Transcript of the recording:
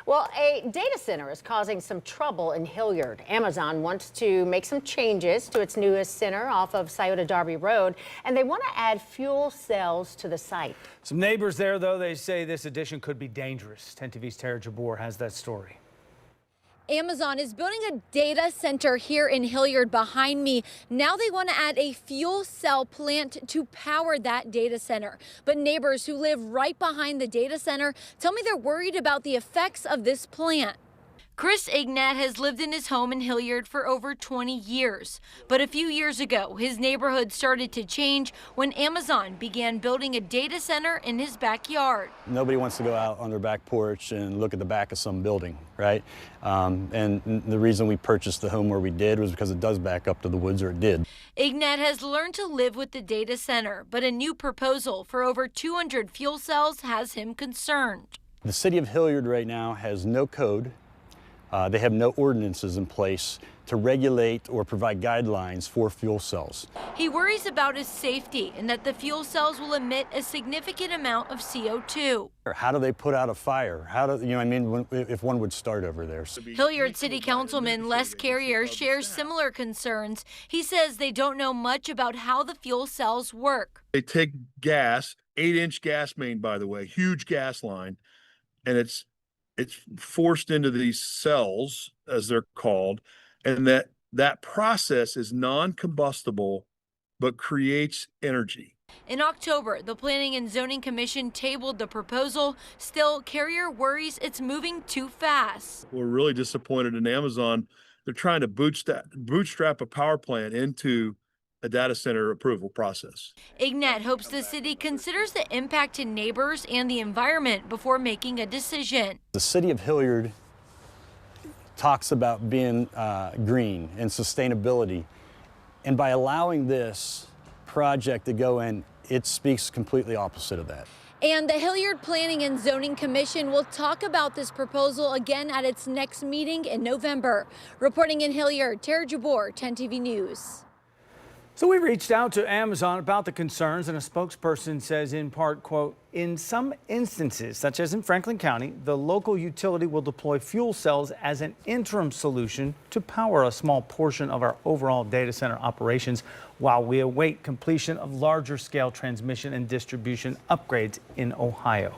Well, a data center is causing some trouble in Hilliard. Amazon wants to make some changes to its newest center off of Scioto Darby Road, and they want to add fuel cells to the site. Some neighbors there, though, they say this addition could be dangerous. 10 TV's Tara Jabbour has that story. Amazon is building a data center here in Hilliard behind me. Now they want to add a fuel cell plant to power that data center. But neighbors who live right behind the data center tell me they're worried about the effects of this plant. Chris Ignat has lived in his home in Hilliard for over 20 years. But a few years ago, his neighborhood started to change when Amazon began building a data center in his backyard. Nobody wants to go out on their back porch and look at the back of some building, right? And the reason we purchased the home where we did was because it does back up to the woods, or it did. Ignat has learned to live with the data center, but a new proposal for over 200 fuel cells has him concerned. The city of Hilliard right now has no code. They have no ordinances in place to regulate or provide guidelines for fuel cells. He worries about his safety and that the fuel cells will emit a significant amount of CO2. How do they put out a fire? How do, if one would start over there? Hilliard City Councilman Les Carrier shares similar concerns. He says they don't know much about how the fuel cells work. They take gas, 8-inch gas main, by the way, huge gas line, and it's forced into these cells, as they're called, and that process is non-combustible but creates energy. In October, the Planning and Zoning Commission tabled the proposal. Still, Carrier worries it's moving too fast. We're really disappointed in Amazon. They're trying to bootstrap a power plant into a data center approval process. Ignat hopes the city considers the impact to neighbors and the environment before making a decision. The city of Hilliard talks about being green and sustainability, and by allowing this project to go in, it speaks completely opposite of that. And the Hilliard Planning and Zoning Commission will talk about this proposal again at its next meeting in November. Reporting in Hilliard, Tara Jabbour, 10 TV News. So we reached out to Amazon about the concerns, and a spokesperson says in part, quote, in some instances, such as in Franklin County, the local utility will deploy fuel cells as an interim solution to power a small portion of our overall data center operations while we await completion of larger scale transmission and distribution upgrades in Ohio.